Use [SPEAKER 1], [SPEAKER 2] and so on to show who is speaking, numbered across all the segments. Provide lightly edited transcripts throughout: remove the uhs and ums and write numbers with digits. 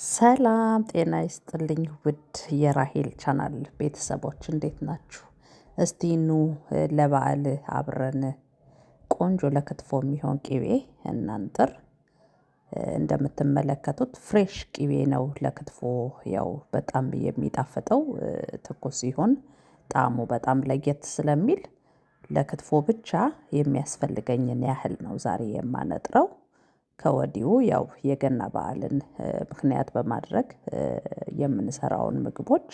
[SPEAKER 1] ሰላም ጤና ይስጥልኝ ውድ የራሄል ቻናል ቤተሰቦች እንዴት ናችሁ? እስቲ ኑ ለበአል አብረን ቆንጆ ለክትፎ የሚሆን ቅቤ እናንጥር። እንደምትመለከቱት ፍሬሽ ቅቤ ነው ለክትፎ ያው በጣም የሚጣፍጠው ትኩስ ሲሆን ጣዕሙ በጣም ለየት ስለሚል ለክትፎ ብቻ የሚያስፈልገኝን ያህል ነው ዛሬ የማነጥረው። ከወዲሁ ያው የገና በዓልን ምክንያት በማድረግ የምንሰራውን ምግቦች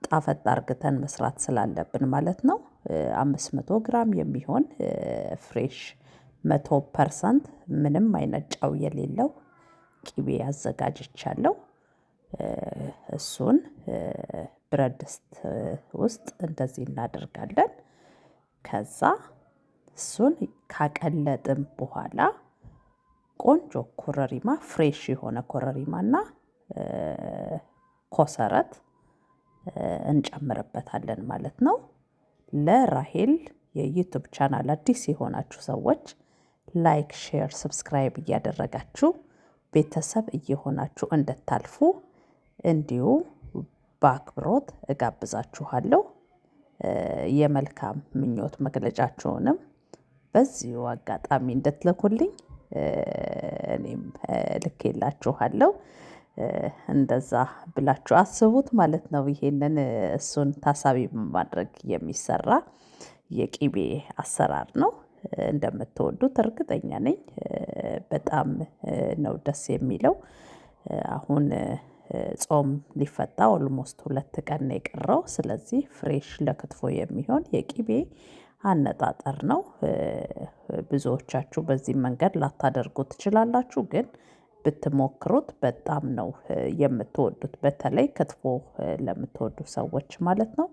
[SPEAKER 1] ጣፈጥ አርግተን መስራት ስላለብን ማለት ነው። 500 ግራም የሚሆን ፍሬሽ 100% ምንም አይነት ጨው የሌለው ቅቤ አዘጋጅቻለሁ። እሱን ብረት ድስት ውስጥ እንደዚህ እናደርጋለን። ከዛ እሱን ካቀለጥን በኋላ ቆንጆ ኮረሪማ ፍሬሽ የሆነ ኮረሪማና ኮሰረት እንጨምርበታለን ማለት ነው። ለራሄል የዩቲዩብ ቻናል አዲስ የሆናችሁ ሰዎች ላይክ ሼር ሰብስክራይብ እያደረጋችሁ ቤተሰብ እየሆናችሁ እንድታልፉ እንዲሁ በአክብሮት እጋብዛችኋለሁ። የመልካም ምኞት መግለጫችሁንም በዚሁ አጋጣሚ እንድትልኩልኝ እኔም ልኬላችኋለሁ። እንደዛ ብላችሁ አስቡት ማለት ነው። ይሄንን እሱን ታሳቢ በማድረግ የሚሰራ የቅቤ አሰራር ነው። እንደምትወዱት እርግጠኛ ነኝ። በጣም ነው ደስ የሚለው። አሁን ጾም ሊፈታ ኦልሞስት 2 ቀን ነው የቀረው ስለዚህ ፍሬሽ ለክትፎ የሚሆን የቅቤ አነጣጠር ነው። ብዙዎቻችሁ በዚህ መንገድ ላታደርጉ ትችላላችሁ ግን ብትሞክሩት በጣም ነው የምትወዱት በተለይ ክትፎ ለምትወዱ ሰዎች ማለት ነው።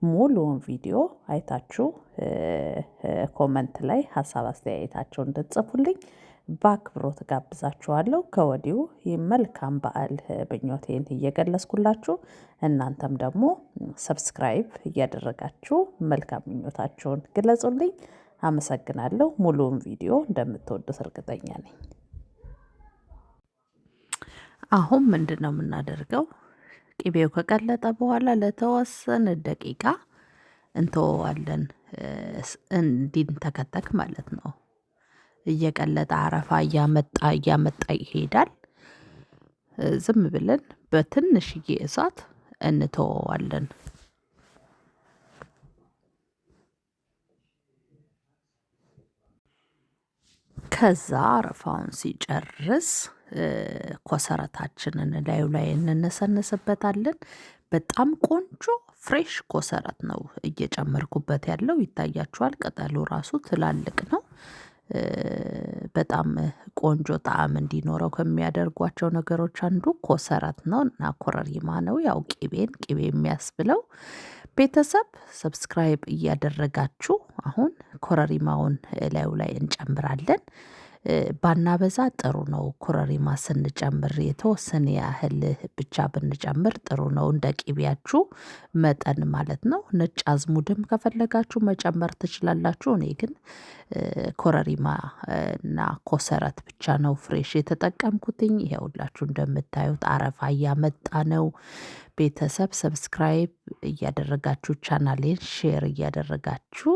[SPEAKER 1] ሙሉውን ቪዲዮ አይታችሁ ኮመንት ላይ ሀሳብ አስተያየታችሁን እንድትጽፉልኝ በአክብሮት እጋብዛችኋለሁ። ከወዲሁ መልካም በዓል ምኞቴን እየገለጽኩላችሁ እናንተም ደግሞ ሰብስክራይብ እያደረጋችሁ መልካም ምኞታችሁን ግለጹልኝ። አመሰግናለሁ ሙሉውን ቪዲዮ እንደምትወዱት እርግጠኛ ነኝ። አሁን ምንድነው የምናደርገው? ቅቤው ከቀለጠ በኋላ ለተወሰነ ደቂቃ እንተወዋለን። እንዲንተከተክ ማለት ነው። እየቀለጠ አረፋ እያመጣ ይሄዳል። ዝም ብለን በትንሽዬ እሳት እንተወዋለን። ከዛ አረፋውን ሲጨርስ ኮሰረታችንን ላዩ ላይ እንነሰንስበታለን። በጣም ቆንጆ ፍሬሽ ኮሰረት ነው እየጨመርኩበት ያለው ይታያችኋል ቅጠሉ ራሱ ትላልቅ ነው። በጣም ቆንጆ ጣዕም እንዲኖረው ከሚያደርጓቸው ነገሮች አንዱ ኮሰረት ነው እና ኮረሪማ ነው ያው ቅቤን ቅቤ የሚያስብለው። ቤተሰብ ሰብስክራይብ እያደረጋችሁ አሁን ኮረሪማውን ላዩ ላይ እንጨምራለን። ባናበዛ ጥሩ ነው ኮረሪማ ስንጨምር የተወሰነ ያህል ብቻ ብንጨምር ጥሩ ነው እንደ ቅቤያችሁ መጠን ማለት ነው። ነጭ አዝሙድም ከፈለጋችሁ መጨመር ትችላላችሁ። እኔ ግን ኮረሪማ እና ኮሰረት ብቻ ነው ፍሬሽ የተጠቀምኩትኝ ይኸውላችሁ እንደምታዩት አረፋ እያመጣ ነው። ቤተሰብ ሰብስክራይብ እያደረጋችሁ ቻናሌን ሼር እያደረጋችሁ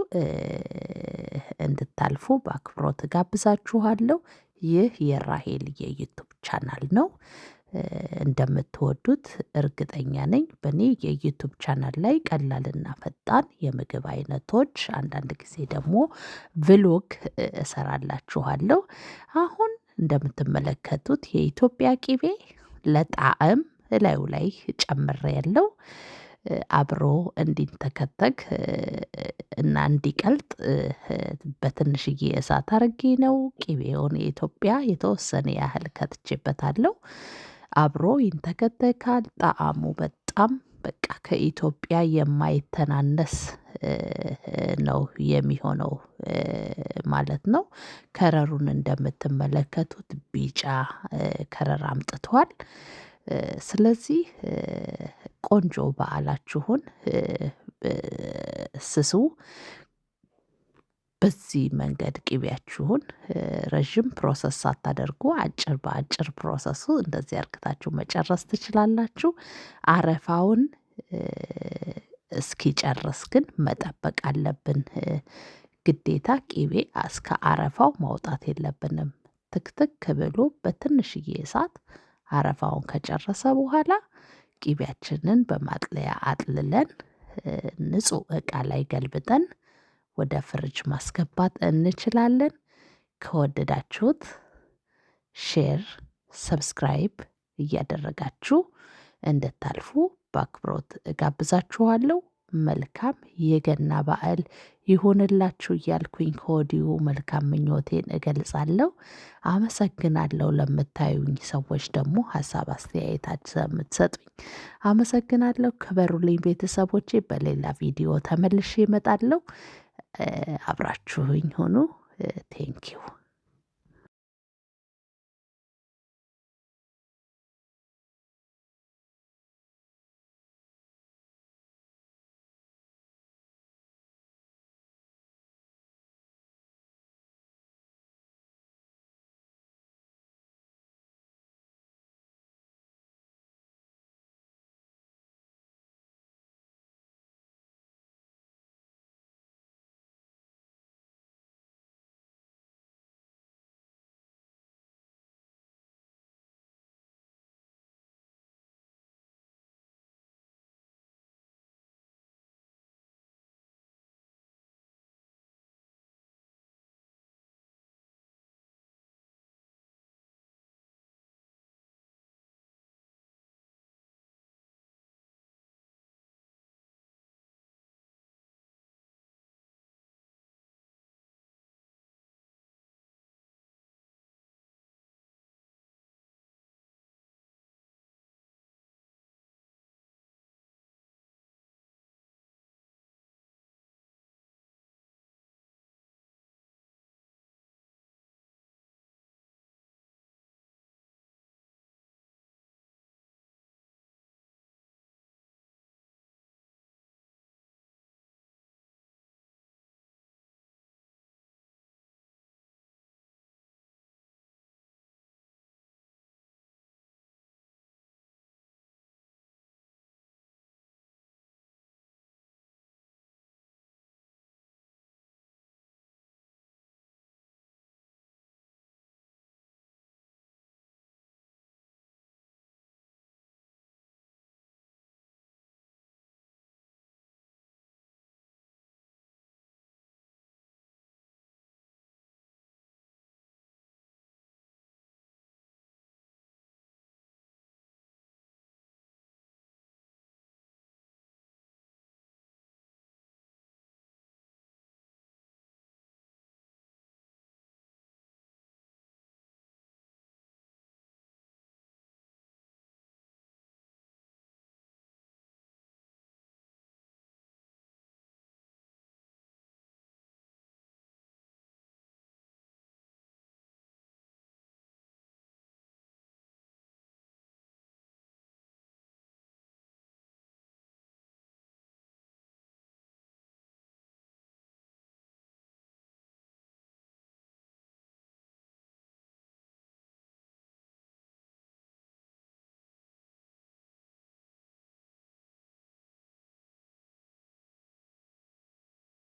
[SPEAKER 1] እንድታልፉ በአክብሮት እጋብዛችኋለሁ። ይህ የራሄል የዩቲዩብ ቻናል ነው። እንደምትወዱት እርግጠኛ ነኝ። በእኔ የዩቲዩብ ቻናል ላይ ቀላልና ፈጣን የምግብ አይነቶች አንዳንድ ጊዜ ደግሞ ቭሎግ እሰራላችኋለሁ። አሁን እንደምትመለከቱት የኢትዮጵያ ቅቤ ለጣዕም እላዩ ላይ ጨምሬያለሁ። አብሮ እንዲንተከተክ እና እንዲቀልጥ በትንሽዬ እሳት አድርጌ ነው ቅቤውን የኢትዮጵያ የተወሰነ ያህል ከትቼበታለሁ። አብሮ ይንተከተካል ጣዕሙ በጣም በቃ ከኢትዮጵያ የማይተናነስ ነው የሚሆነው ማለት ነው። ከረሩን እንደምትመለከቱት ቢጫ ከረር አምጥቷል። ስለዚህ ቆንጆ በዓላችሁን ስሱ በዚህ መንገድ ቅቤያችሁን ረዥም ፕሮሰስ ሳታደርጉ አጭር በአጭር ፕሮሰሱ እንደዚህ አርግታችሁ መጨረስ ትችላላችሁ። አረፋውን እስኪጨርስ ግን መጠበቅ አለብን። ግዴታ ቅቤ እስከ አረፋው ማውጣት የለብንም። ትክትክ ብሎ በትንሽዬ እሳት አረፋውን ከጨረሰ በኋላ ቅቤያችንን በማጥለያ አጥልለን ንጹህ እቃ ላይ ገልብጠን ወደ ፍሪጅ ማስገባት እንችላለን። ከወደዳችሁት ሼር ሰብስክራይብ እያደረጋችሁ እንድታልፉ በአክብሮት እጋብዛችኋለሁ። መልካም የገና በዓል ይሁንላችሁ እያልኩኝ ከወዲሁ መልካም ምኞቴን እገልጻለሁ። አመሰግናለሁ ለምታዩኝ ሰዎች ደግሞ ሀሳብ አስተያየታችሁ ለምትሰጡኝ አመሰግናለሁ። ክበሩልኝ ቤተሰቦቼ። በሌላ ቪዲዮ ተመልሼ እመጣለሁ። አብራችሁኝ ሁኑ። ቴንኪው